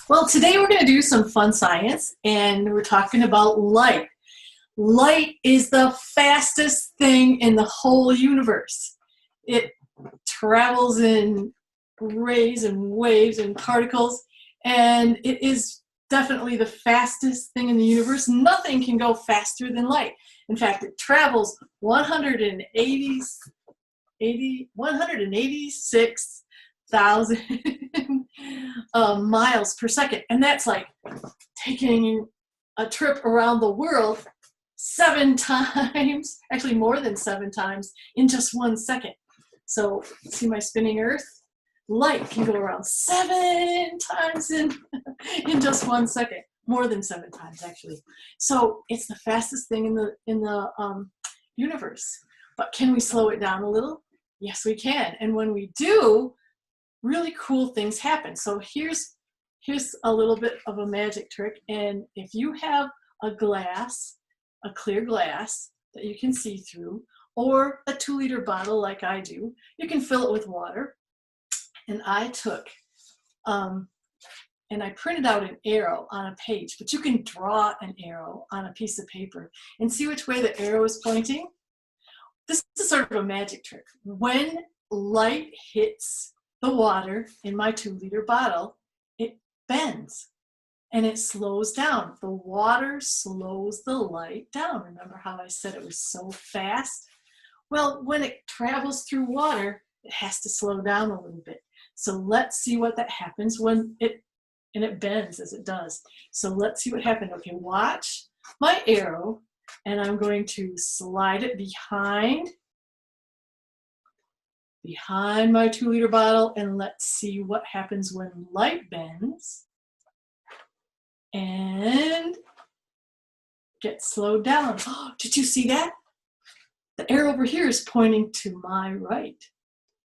Well, today we're going to do some fun science, and we're talking about light. Light is the fastest thing in the whole universe. It travels in rays and waves and particles, and it is definitely the fastest thing in the universe. Nothing can go faster than light. In fact, it travels 186,000 miles per second. And that's like taking a trip around the world 7 times, actually more than 7 times, in just 1 second. So see my spinning Earth? Light can go around 7 times in just 1 second. More than 7 times, actually. So it's the fastest thing in the universe. But can we slow it down a little? Yes, we can. And when we do, really cool things happen. So here's a little bit of a magic trick. And if you have a glass, a clear glass that you can see through, or a 2-liter bottle like I do, you can fill it with water. And I took, and I printed out an arrow on a page, but you can draw an arrow on a piece of paper and see which way the arrow is pointing. This is sort of a magic trick. When light hits the water in my 2-liter bottle, it bends and it slows down. The water slows the light down. Remember how I said it was so fast? Well, when it travels through water, it has to slow down a little bit. So let's see what that happens when it bends as it does. So let's see what happened. Okay, watch my arrow, and I'm going to slide it behind my 2-liter bottle, and let's see what happens when light bends and get slowed down. Oh, did you see that? The arrow over here is pointing to my right.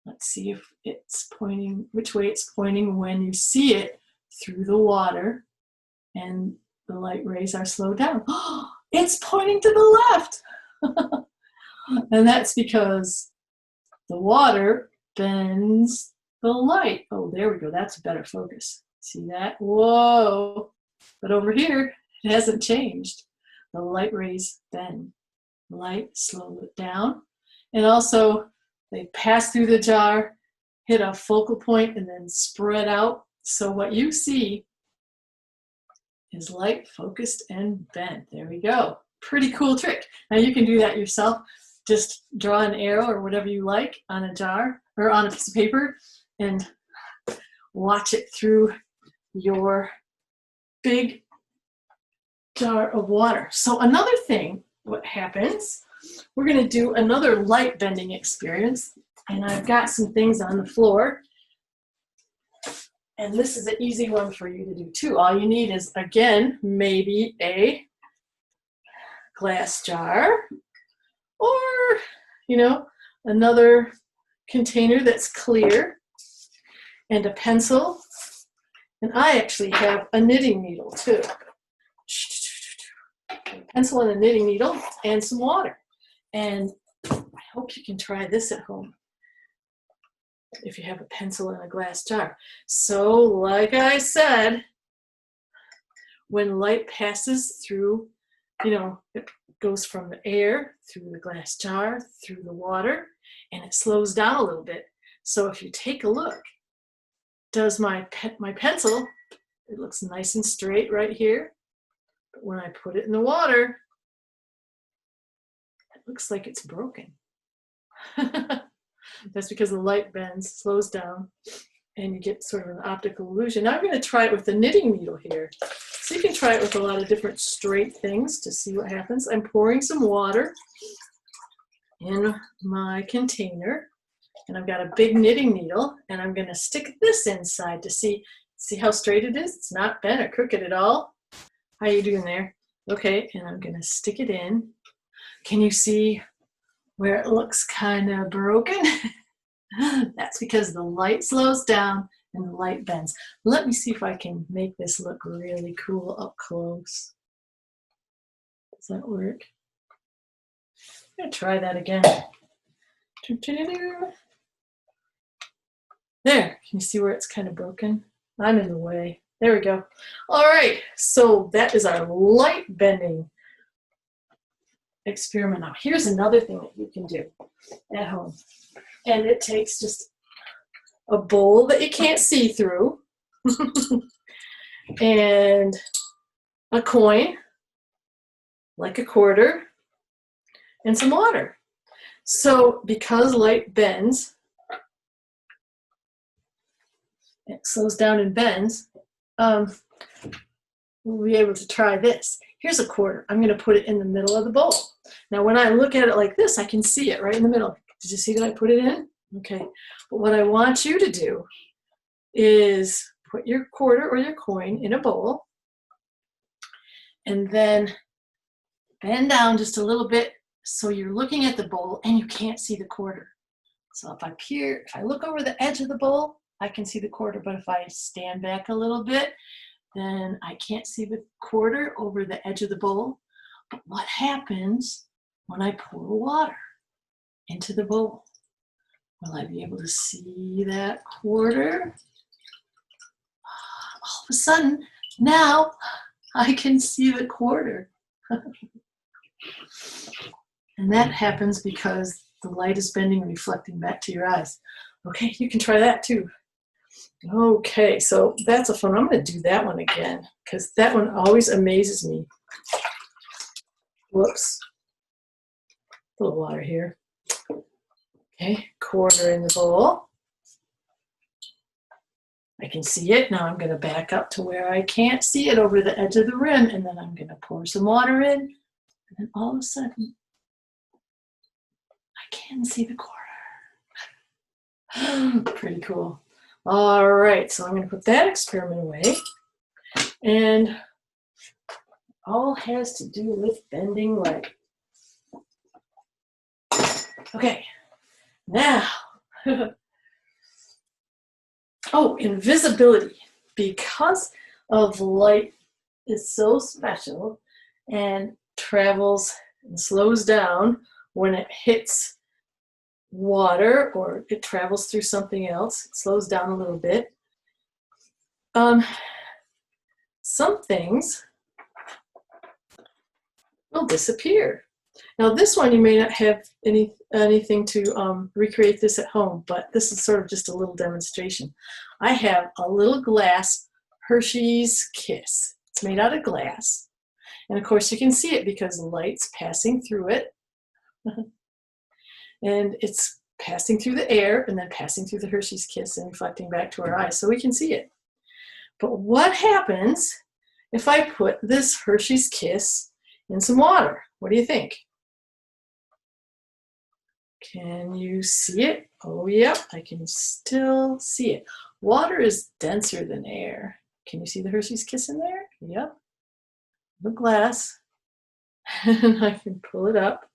Let's see if it's pointing, which way it's pointing when you see it through the water and the light rays are slowed down. Oh, it's pointing to the left. And that's because the water bends the light. Oh, there we go. That's a better focus. See that? Whoa. But over here, it hasn't changed. The light rays bend. Light, slow it down. And also, they pass through the jar, hit a focal point, and then spread out. So what you see is light focused and bent. There we go. Pretty cool trick. Now you can do that yourself. Just draw an arrow or whatever you like on a jar or on a piece of paper and watch it through your big jar of water. So another thing, what happens, we're going to do another light bending experience, and I've got some things on the floor, and this is an easy one for you to do too. All you need is, again, maybe a glass jar or, another container that's clear and a pencil, and I actually have a knitting needle too. A pencil and a knitting needle and some water. And I hope you can try this at home if you have a pencil and a glass jar. So, like I said, when light passes through, it goes from the air, through the glass jar, through the water, and it slows down a little bit. So if you take a look, does my pencil, it looks nice and straight right here. But when I put it in the water, it looks like it's broken. That's because the light bends, slows down, and you get sort of an optical illusion. Now I'm going to try it with the knitting needle here. So you can try it with a lot of different straight things to see what happens. I'm pouring some water in my container, and I've got a big knitting needle, and I'm going to stick this inside to see how straight it is. It's not bent or crooked at all. How you doing there? Okay, and I'm going to stick it in. Can you see where it looks kind of broken? That's because the light slows down and the light bends. Let me see if I can make this look really cool up close. Does that work? I'm going to try that again. There, can you see where it's kind of broken? I'm in the way. There we go. All right, so that is our light bending experiment. Now, here's another thing that you can do at home. And it takes just a bowl that you can't see through and a coin, like a quarter, and some water. So because light bends, it slows down and bends, we'll be able to try this. Here's a quarter. I'm going to put it in the middle of the bowl. Now when I look at it like this, I can see it right in the middle. Did you see that I put it in? Okay. But what I want you to do is put your quarter or your coin in a bowl and then bend down just a little bit so you're looking at the bowl and you can't see the quarter. So if I look over the edge of the bowl, I can see the quarter, but if I stand back a little bit, then I can't see the quarter over the edge of the bowl. But what happens when I pour water into the bowl? Will I be able to see that quarter? All of a sudden, now I can see the quarter. And that happens because the light is bending and reflecting back to your eyes. Okay, you can try that too. Okay, so that's a fun one. I'm going to do that one again because that one always amazes me. Whoops. A little water here. Okay, quarter in the bowl. I can see it. Now I'm going to back up to where I can't see it over the edge of the rim, and then I'm going to pour some water in, and then all of a sudden, I can see the quarter. Pretty cool. All right, so I'm going to put that experiment away, and all has to do with bending light. Okay, now, oh, invisibility. Because of light is so special and travels and slows down when it hits water or it travels through something else, it slows down a little bit. Some things will disappear. Now this one you may not have anything to recreate this at home, but this is sort of just a little demonstration. I have a little glass Hershey's Kiss. It's made out of glass. And of course you can see it because the light's passing through it. And it's passing through the air and then passing through the Hershey's Kiss and reflecting back to our eyes so we can see it. But what happens if I put this Hershey's Kiss in some water? What do you think? Can you see it? Oh, yep, I can still see it. Water is denser than air. Can you see the Hershey's Kiss in there? Yep. The glass. And I can pull it up.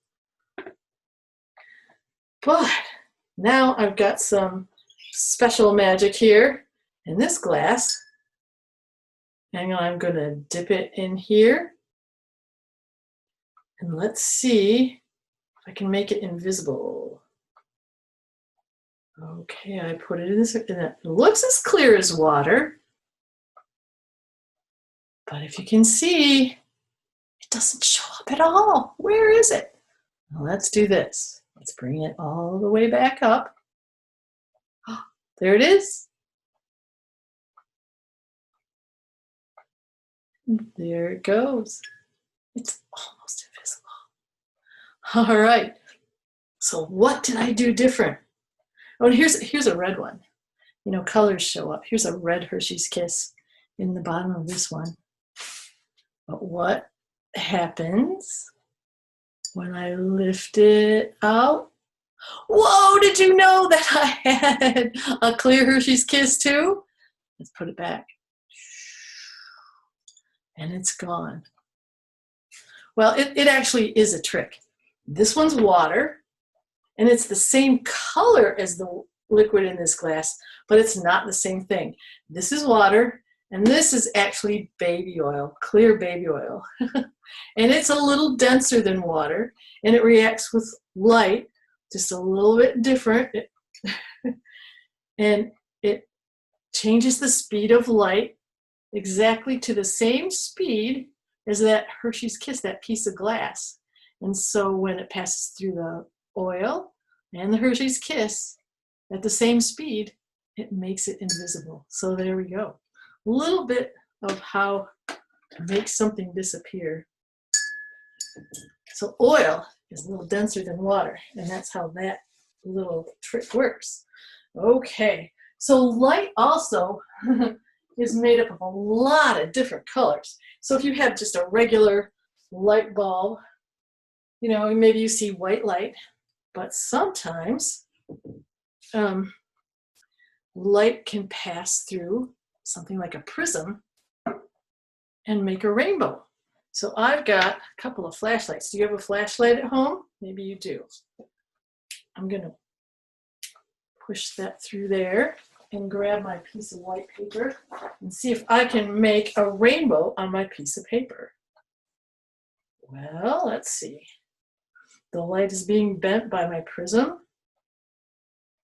But now I've got some special magic here in this glass. And I'm going to dip it in here. And let's see if I can make it invisible. Okay, I put it in this, and it looks as clear as water. But if you can see, it doesn't show up at all. Where is it? Well, let's do this. Let's bring it all the way back up. Oh, there it is. There it goes. It's almost invisible. All right. So what did I do different? Oh, and here's a red one. You know, colors show up. Here's a red Hershey's Kiss in the bottom of this one. But what happens when I lift it out? Whoa, did you know that I had a clear Hershey's Kiss too? Let's put it back. And it's gone. Well, it actually is a trick. This one's water, and it's the same color as the liquid in this glass, but it's not the same thing. This is water, and this is actually baby oil, clear baby oil. And it's a little denser than water, and it reacts with light just a little bit different. And it changes the speed of light exactly to the same speed as that Hershey's Kiss, that piece of glass. And so when it passes through the oil and the Hershey's Kiss at the same speed, it makes it invisible. So there we go. A little bit of how to make something disappear. So oil is a little denser than water, and that's how that little trick works. Okay, so light also is made up of a lot of different colors. So if you have just a regular light bulb, you know, maybe you see white light, but sometimes light can pass through something like a prism and make a rainbow. So I've got a couple of flashlights. Do you have a flashlight at home? Maybe you do. I'm going to push that through there and grab my piece of white paper and see if I can make a rainbow on my piece of paper. Well, let's see. The light is being bent by my prism,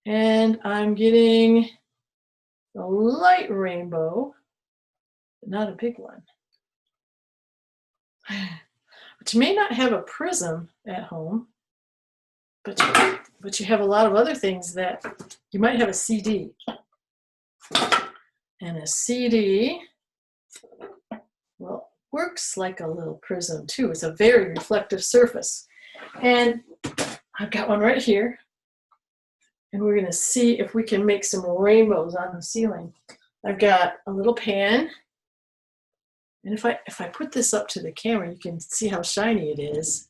and I'm getting a light rainbow, but not a big one. But you may not have a prism at home, but you have a lot of other things that you might have a CD. And a CD, well, works like a little prism too. It's a very reflective surface. And I've got one right here. And we're going to see if we can make some rainbows on the ceiling. I've got a little pan. And if I put this up to the camera, you can see how shiny it is.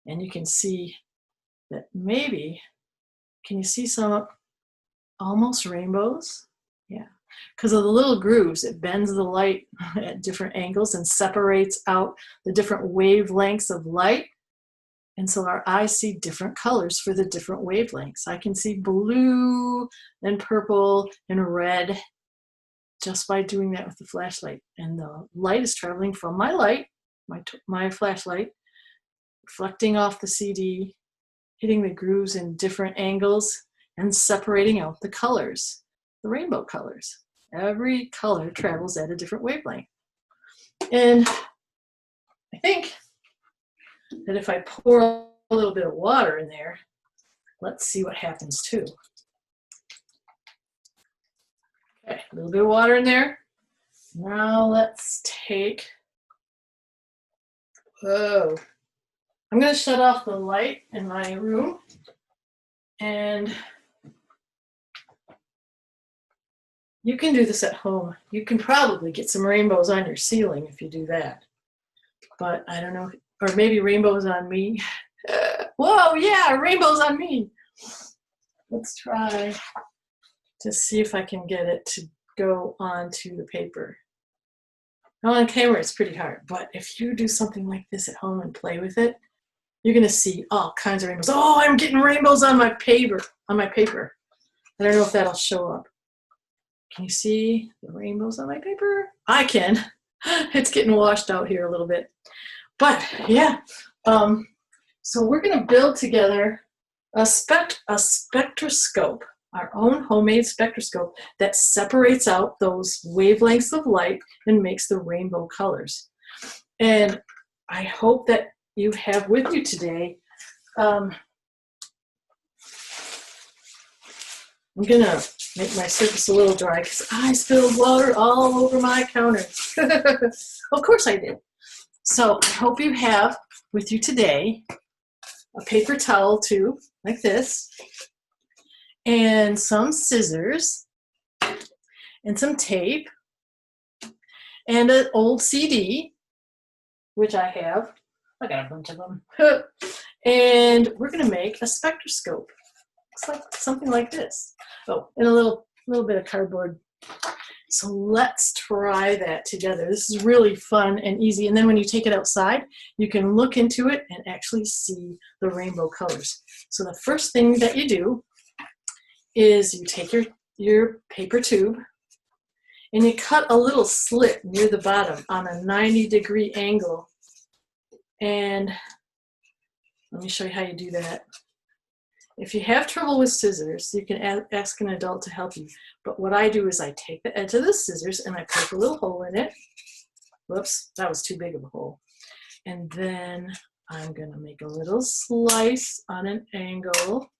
And you can see that maybe, can you see some almost rainbows? Yeah, because of the little grooves, it bends the light at different angles and separates out the different wavelengths of light. And so our eyes see different colors for the different wavelengths. I can see blue and purple and red just by doing that with the flashlight. And the light is traveling from my light, my flashlight, reflecting off the CD, hitting the grooves in different angles, and separating out the colors, the rainbow colors. Every color travels at a different wavelength. And I think that if I pour a little bit of water in there, let's see what happens too. Okay, a little bit of water in there. Now let's take, whoa. I'm going to shut off the light in my room, and you can do this at home. You can probably get some rainbows on your ceiling if you do that. But I don't know, or maybe rainbows on me. Whoa, yeah, rainbows on me. Let's try to see if I can get it to go onto the paper. Now on camera it's pretty hard, but if you do something like this at home and play with it, you're gonna see all kinds of rainbows. Oh, I'm getting rainbows on my paper. I don't know if that'll show up. Can you see the rainbows on my paper? I can. It's getting washed out here a little bit. But yeah, so we're gonna build together a spectroscope, our own homemade spectroscope that separates out those wavelengths of light and makes the rainbow colors. And I hope that you have with you today, I'm gonna make my surface a little dry because I spilled water all over my counter. Of course I did. So I hope you have with you today a paper towel tube like this, and some scissors, and some tape, and an old CD, which I have. I got a bunch of them. And we're going to make a spectroscope. Looks like something like this. Oh, and a little bit of cardboard. So let's try that together. This is really fun and easy. And then when you take it outside, you can look into it and actually see the rainbow colors. So the first thing that you do is you take your paper tube and you cut a little slit near the bottom on a 90-degree angle. And let me show you how you do that. If you have trouble with scissors, you can ask an adult to help you. But what I do is I take the edge of the scissors and I poke a little hole in it. Whoops, that was too big of a hole. And then I'm going to make a little slice on an angle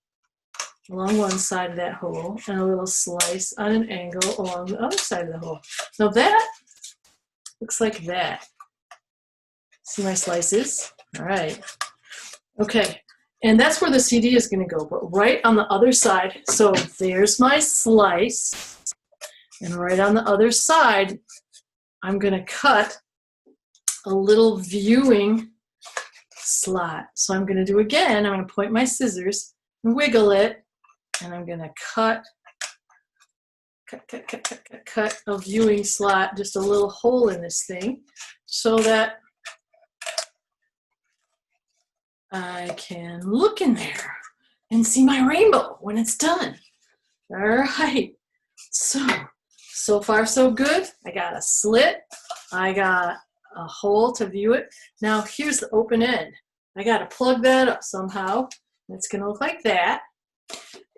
along one side of that hole and a little slice on an angle along the other side of the hole. Now that looks like that. See my slices? All right. Okay, and that's where the CD is going to go, but right on the other side. So there's my slice, and right on the other side, I'm going to cut a little viewing slot. So I'm going to do again, I'm going to point my scissors, wiggle it, and I'm going to cut a viewing slot, just a little hole in this thing, so that I can look in there and see my rainbow when it's done. All right, so far so good. I got a slit, I got a hole to view it. Now here's the open end. I got to plug that up somehow. It's going to look like that,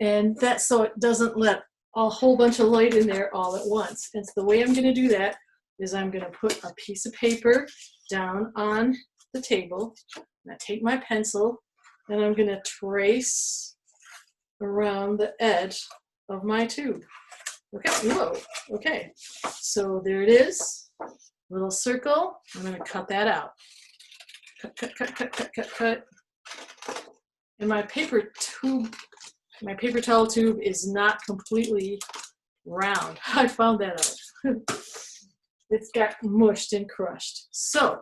and that's so it doesn't let a whole bunch of light in there all at once. And so the way I'm going to do that is I'm going to put a piece of paper down on the table. And I take my pencil and I'm going to trace around the edge of my tube. Okay, whoa, okay. So there it is, little circle. I'm going to cut that out. Cut. And my paper towel tube is not completely round. I found that out. It's got mushed and crushed. So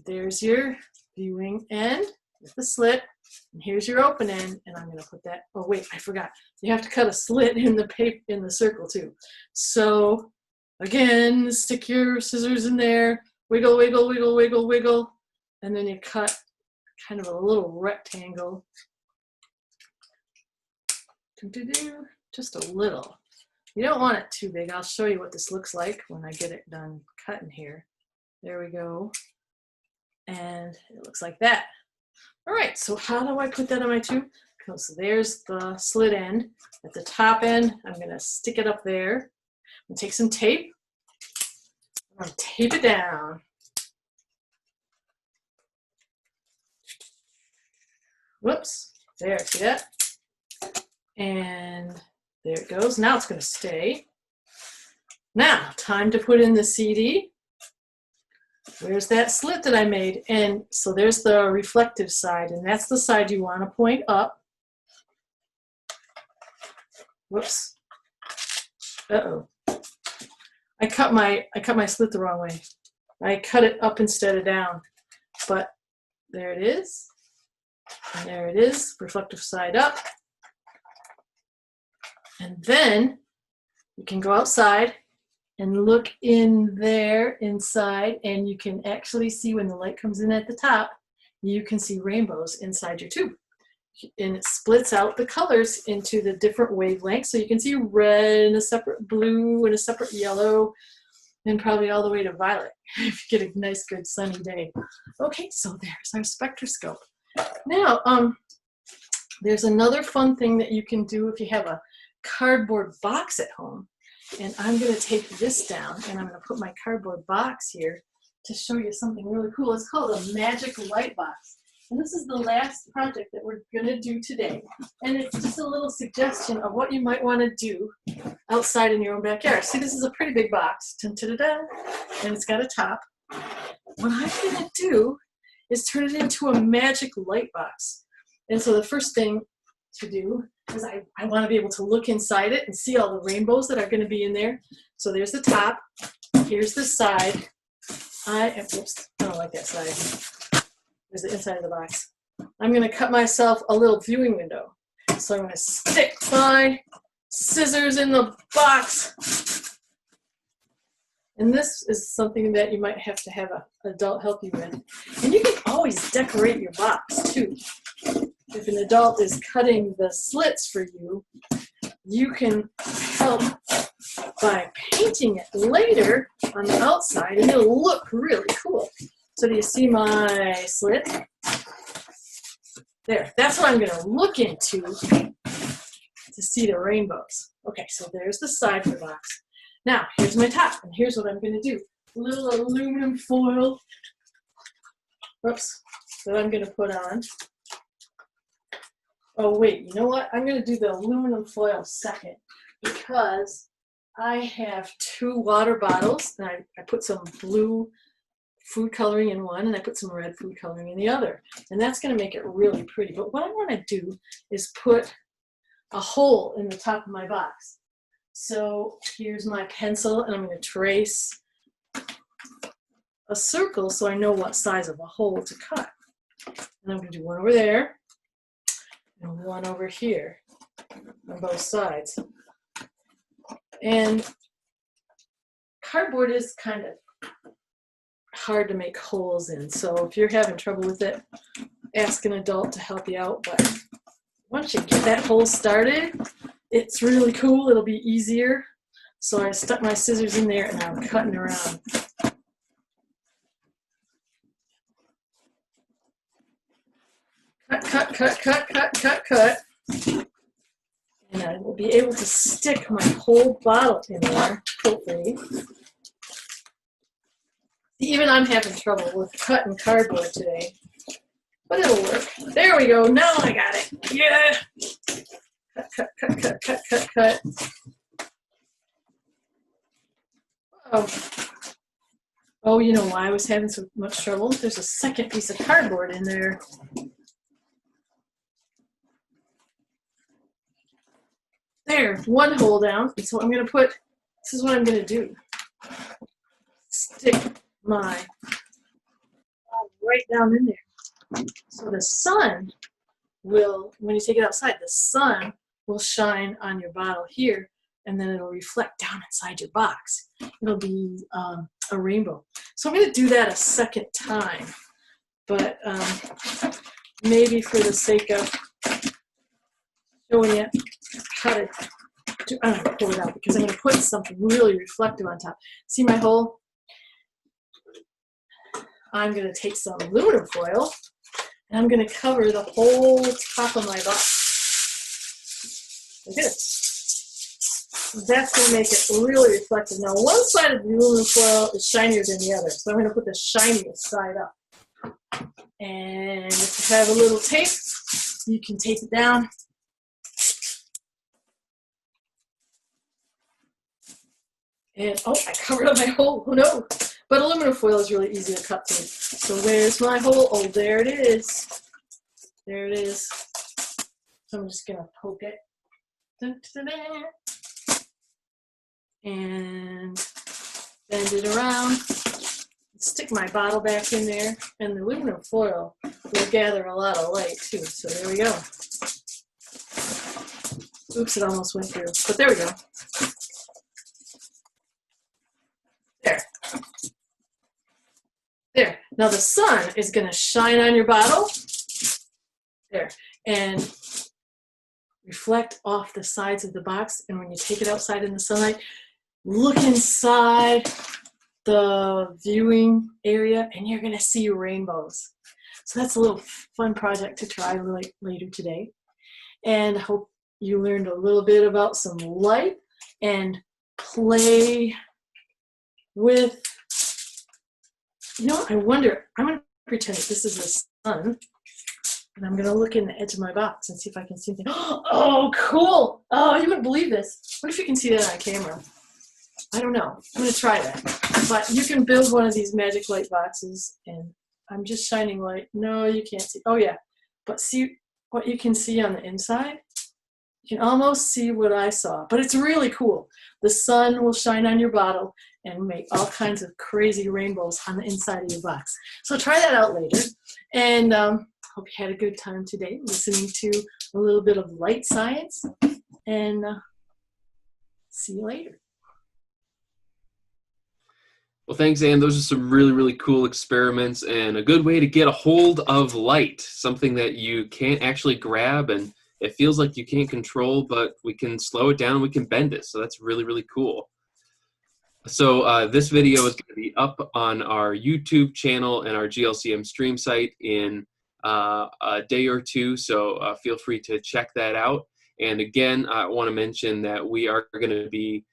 there's your viewing end with the slit, and here's your open end, and I'm going to put that, oh wait, I forgot. You have to cut a slit in the paper, in the circle too. So again, stick your scissors in there, wiggle, wiggle, wiggle, wiggle, wiggle, and then you cut kind of a little rectangle. Just a little. You don't want it too big. I'll show you what this looks like when I get it done cutting here. There we go. And it looks like that. All right, so how do I put that on my tube? So there's the slit end. At the top end, I'm going to stick it up there. I'm going to take some tape. I'm going to tape it down. Whoops, there, see that? And there it goes. Now it's going to stay. Now, time to put in the CD. Where's that slit that I made? And so there's the reflective side, and that's the side you want to point up. Whoops. Uh-oh. I cut my slit the wrong way. I cut it up instead of down. But there it is. And there it is, reflective side up. And then you can go outside and look in there inside, and you can actually see when the light comes in at the top, you can see rainbows inside your tube. And it splits out the colors into the different wavelengths, so you can see red and a separate blue and a separate yellow, and probably all the way to violet if you get a nice good sunny day. Okay, so there's our spectroscope. Now, there's another fun thing that you can do if you have a cardboard box at home. And I'm going to take this down, and I'm going to put my cardboard box here to show you something really cool. It's called a magic light box. And this is the last project that we're going to do today. And it's just a little suggestion of what you might want to do outside in your own backyard. See, this is a pretty big box. Dun-da-da-da. And it's got a top. What I'm going to do is turn it into a magic light box. And so the first thing to do is I want to be able to look inside it and see all the rainbows that are going to be in there. So there's the top. Here's the side. Whoops, I don't like that side. There's the inside of the box. I'm going to cut myself a little viewing window. So I'm going to stick my scissors in the box. And this is something that you might have to have an adult help you with. And you can always decorate your box too. If an adult is cutting the slits for you, you can help by painting it later on the outside, and it'll look really cool. So do you see my slit? There, that's what I'm going to look into to see the rainbows. Okay, so there's the side of the box. Now, here's my top, and here's what I'm going to do. A little aluminum foil, oops, that I'm going to put on. Oh, wait, you know what? I'm going to do the aluminum foil second because I have 2 water bottles, and I put some blue food coloring in one, and I put some red food coloring in the other. And that's going to make it really pretty. But what I want to do is put a hole in the top of my box. So here's my pencil, and I'm going to trace a circle so I know what size of a hole to cut. And I'm going to do one over there and one over here on both sides. And cardboard is kind of hard to make holes in, so if you're having trouble with it, ask an adult to help you out. But once you get that hole started, it's really cool. It'll be easier. So I stuck my scissors in there and I'm cutting around. Cut, cut, cut, cut, cut, cut. And I will be able to stick my whole bottle in there, hopefully. Even I'm having trouble with cutting cardboard today, but it'll work. There we go. Now I got it. Yeah. Cut, cut, cut, cut, cut, cut, cut. Oh, you know why I was having so much trouble? There's a second piece of cardboard in there. There, one hole down. So I'm going to put, this is what I'm going to do. Stick my right down in there. So the sun will, when you take it outside, the sun will shine on your bottle here, and then it'll reflect down inside your box. It'll be a rainbow. So I'm going to do that a second time, but maybe for the sake of showing you how to do, I'm going to pull it out because I'm going to put something really reflective on top. See my hole? I'm going to take some aluminum foil and I'm going to cover the whole top of my box. Like this. That's going to make it really reflective. Now, one side of the aluminum foil is shinier than the other, so I'm going to put the shiniest side up. And if you have a little tape, you can tape it down. And, oh, I covered up my hole. Oh, no. But aluminum foil is really easy to cut through. So where's my hole? Oh, there it is. There it is. So I'm just going to poke it. Dun, dun, dun, dun. And bend it around. Stick my bottle back in there. And the aluminum foil will gather a lot of light, too. So there we go. Oops, it almost went through. But there we go. There. There. Now the sun is going to shine on your bottle. There. And reflect off the sides of the box. And when you take it outside in the sunlight, look inside the viewing area and you're going to see rainbows. So that's a little fun project to try later today. And I hope you learned a little bit about some light and play with, you know, I wonder, I'm going to pretend that this is the sun, and I'm going to look in the edge of my box and see if I can see anything. Oh, cool. Oh, you wouldn't believe this. What if you can see that on camera? I don't know. I'm going to try that. But you can build one of these magic light boxes, and I'm just shining light. No, you can't see. Oh, yeah. But see what you can see on the inside? You can almost see what I saw, but it's really cool. The sun will shine on your bottle and make all kinds of crazy rainbows on the inside of your box. So try that out later. And hope you had a good time today listening to a little bit of light science. And see you later. Well, thanks, Ann. Those are some really, really cool experiments and a good way to get a hold of light, something that you can't actually grab and it feels like you can't control, but we can slow it down, we can bend it. So that's really, really cool. So this video is going to be up on our YouTube channel and our GLCM stream site in a day or two, so feel free to check that out. And again, I want to mention that we are going to be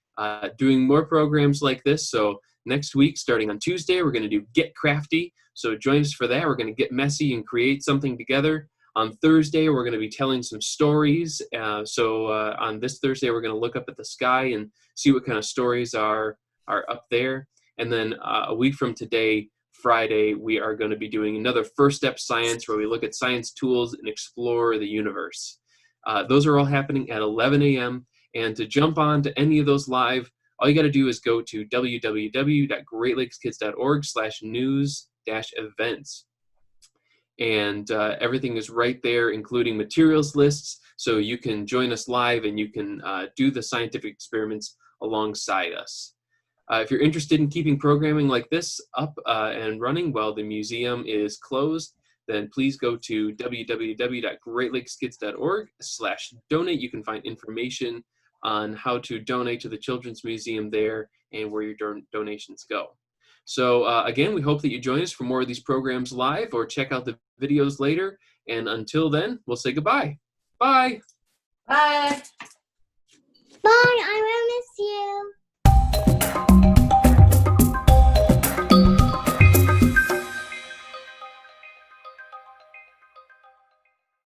doing more programs like this. So next week, starting on Tuesday, we're going to do Get Crafty. So join us for that. We're going to get messy and create something together. On Thursday, we're going to be telling some stories. On this Thursday, we're going to look up at the sky and see what kind of stories are up there. And then a week from today, Friday, we are going to be doing another First Step Science, where we look at science tools and explore the universe. Those are all happening at 11 a.m. And to jump on to any of those live, all you got to do is go to www.greatlakeskids.org/news-events. And everything is right there, including materials lists, so you can join us live and you can do the scientific experiments alongside us. If you're interested in keeping programming like this up and running while the museum is closed, then please go to www.greatlakeskids.org/donate. You can find information on how to donate to the Children's Museum there and where your donations go. So again, we hope that you join us for more of these programs live, or check out the videos later. And until then, we'll say goodbye. Bye. Bye. Bye, I will miss you.